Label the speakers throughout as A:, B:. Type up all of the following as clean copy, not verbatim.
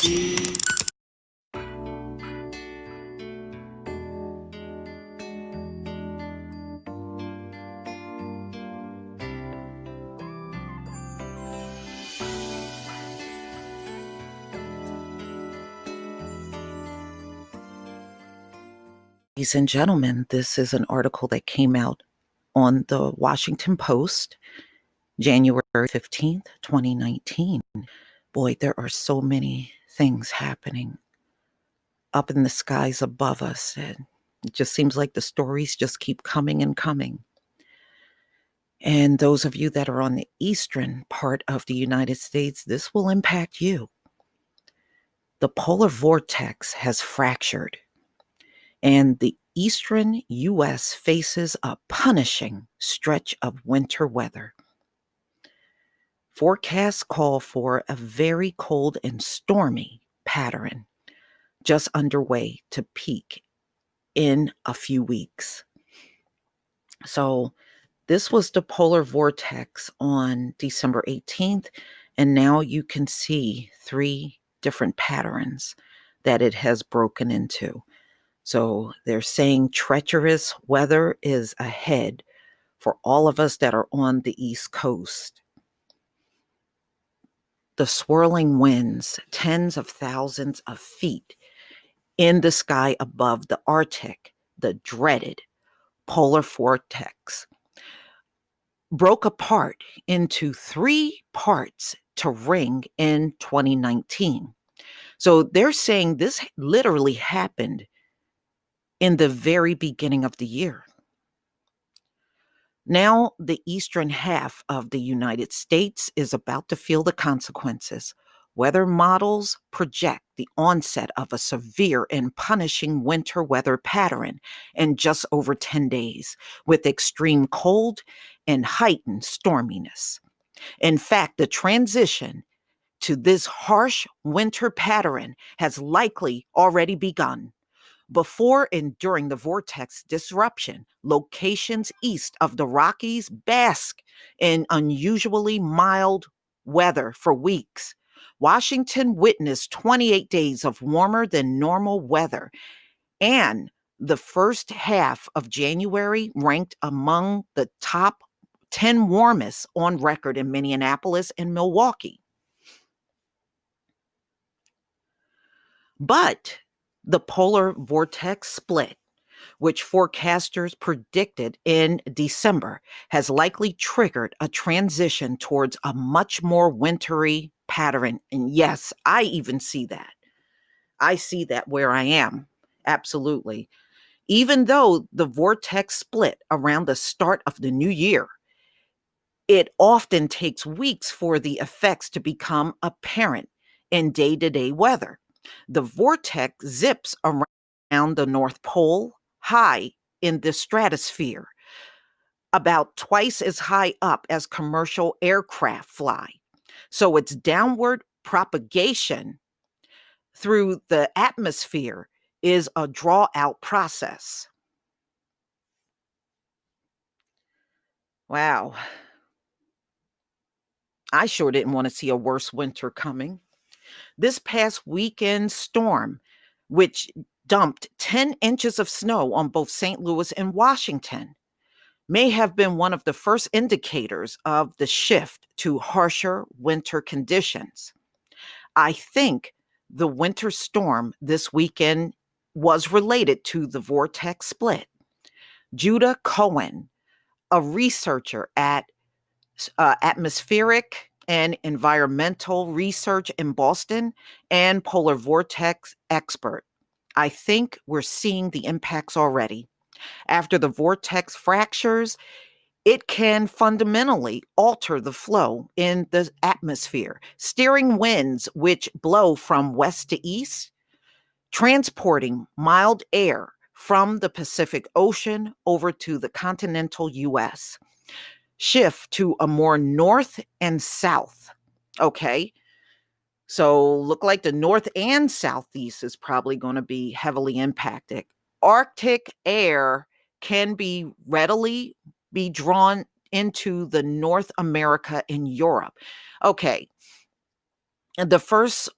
A: Ladies and gentlemen, this is an article that came out on the Washington Post, January 15th, 2019. Boy, there are so many things happening up in the skies above us. And it just seems like the stories just keep coming and coming. And those of you that are on the eastern part of the United States, this will impact you. The polar vortex has fractured, and the eastern U.S. faces a punishing stretch of winter weather. Forecasts call for a very cold and stormy pattern just underway to peak in a few weeks. So this was the polar vortex on December 18th, and now you can see 3 different patterns that it has broken into. So they're saying treacherous weather is ahead for all of us that are on the East Coast. The swirling winds, tens of thousands of feet in the sky above the Arctic, the dreaded polar vortex, broke apart into 3 parts to ring in 2019. So they're saying this literally happened in the very beginning of the year. Now, the eastern half of the United States is about to feel the consequences. Weather models project the onset of a severe and punishing winter weather pattern in just over 10 days, with extreme cold and heightened storminess. In fact, the transition to this harsh winter pattern has likely already begun. Before and during the vortex disruption, locations east of the Rockies bask in unusually mild weather for weeks. Washington witnessed 28 days of warmer than normal weather, and the first half of January ranked among the top 10 warmest on record in Minneapolis and Milwaukee. But the polar vortex split, which forecasters predicted in December, has likely triggered a transition towards a much more wintry pattern. And yes, I even see that. I see that where I am. Absolutely. Even though the vortex split around the start of the new year, it often takes weeks for the effects to become apparent in day-to-day weather. The vortex zips around the North Pole high in the stratosphere, about twice as high up as commercial aircraft fly. So its downward propagation through the atmosphere is a draw-out process. Wow. I sure didn't want to see a worse winter coming. This past weekend storm, which dumped 10 inches of snow on both St. Louis and Washington, may have been one of the first indicators of the shift to harsher winter conditions. I think the winter storm this weekend was related to the vortex split. Judah Cohen, a researcher at atmospheric and environmental research in Boston and polar vortex expert. I think we're seeing the impacts already. After the vortex fractures, it can fundamentally alter the flow in the atmosphere, steering winds which blow from west to east, transporting mild air from the Pacific Ocean over to the continental U.S. Shift to a more north and south. Okay. So look like the north and southeast is probably going to be heavily impacted. Arctic air can be readily be drawn into the North America and Europe. Okay. And the first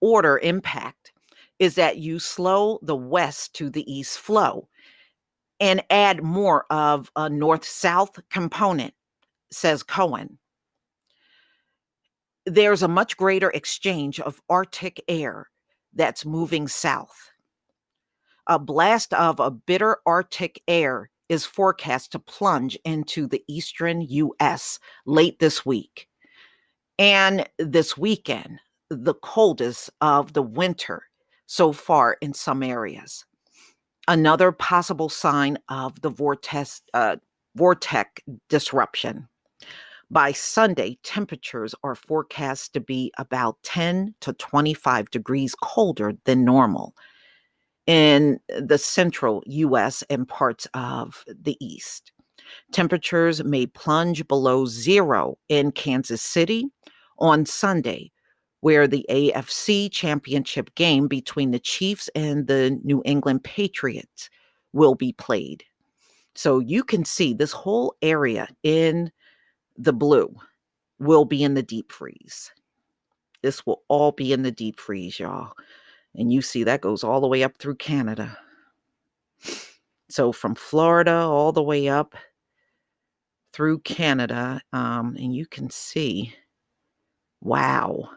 A: order impact is that you slow the west to the east flow and add more of a north-south component, says Cohen. There's a much greater exchange of Arctic air that's moving south. A blast of a bitter Arctic air is forecast to plunge into the eastern U.S. late this week. And this weekend, the coldest of the winter so far in some areas. Another possible sign of the vortex disruption. By Sunday, temperatures are forecast to be about 10 to 25 degrees colder than normal in the central U.S. and parts of the East. Temperatures may plunge below zero in Kansas City on Sunday, where the AFC championship game between the Chiefs and the New England Patriots will be played. So you can see this whole area in the blue will be in the deep freeze. This will all be in the deep freeze, y'all. And you see that goes all the way up through Canada. So from Florida all the way up through Canada, and you can see, wow.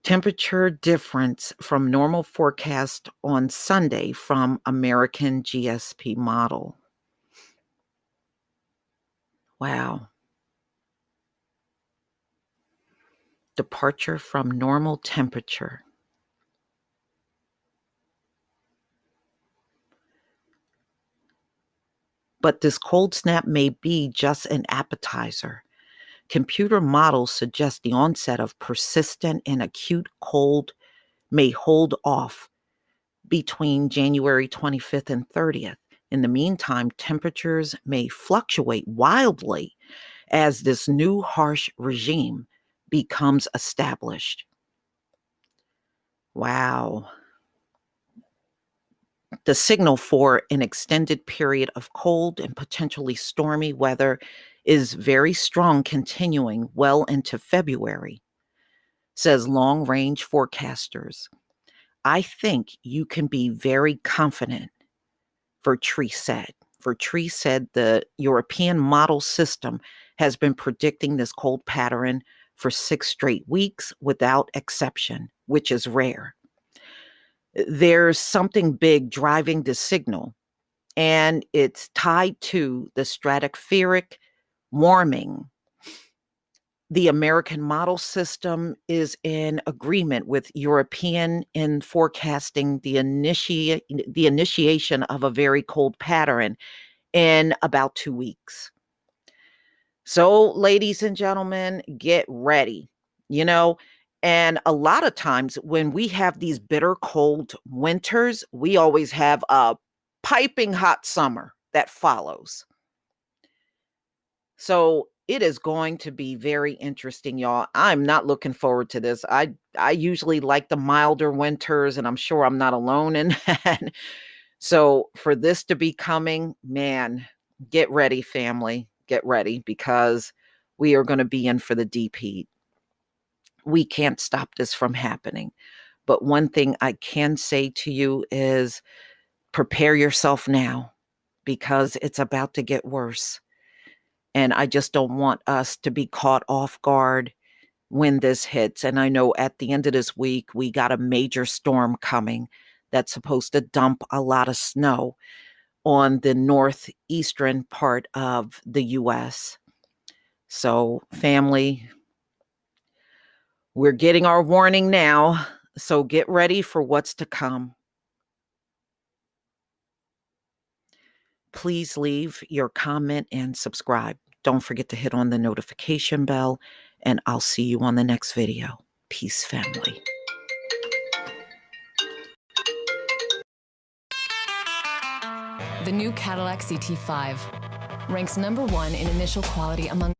A: Temperature difference from normal forecast on Sunday from American GSP model. Wow. Departure from normal temperature. But this cold snap may be just an appetizer. Computer models suggest the onset of persistent and acute cold may hold off between January 25th and 30th. In the meantime, temperatures may fluctuate wildly as this new harsh regime becomes established. Wow. The signal for an extended period of cold and potentially stormy weather is very strong, continuing well into February, says long-range forecasters. I think you can be very confident, Wintry said. Wintry said the European model system has been predicting this cold pattern for 6 straight weeks without exception, which is rare. There's something big driving the signal, and it's tied to the stratospheric warming. The American model system is in agreement with European in forecasting the initiation of a very cold pattern in about 2 weeks. So, ladies and gentlemen, get ready, and a lot of times when we have these bitter cold winters, we always have a piping hot summer that follows. So it is going to be very interesting, y'all. I'm not looking forward to this. I usually like the milder winters, and I'm sure I'm not alone in that. So for this to be coming, man, get ready, family. Get ready, because we are going to be in for the deep heat. We can't stop this from happening. But one thing I can say to you is prepare yourself now, because it's about to get worse. And I just don't want us to be caught off guard when this hits. And I know at the end of this week, we got a major storm coming that's supposed to dump a lot of snow on the northeastern part of the U.S. So, family, we're getting our warning now. So get ready for what's to come. Please leave your comment and subscribe. Don't forget to hit on the notification bell, and I'll see you on the next video. Peace, family.
B: The new Cadillac CT5 ranks #1 in initial quality among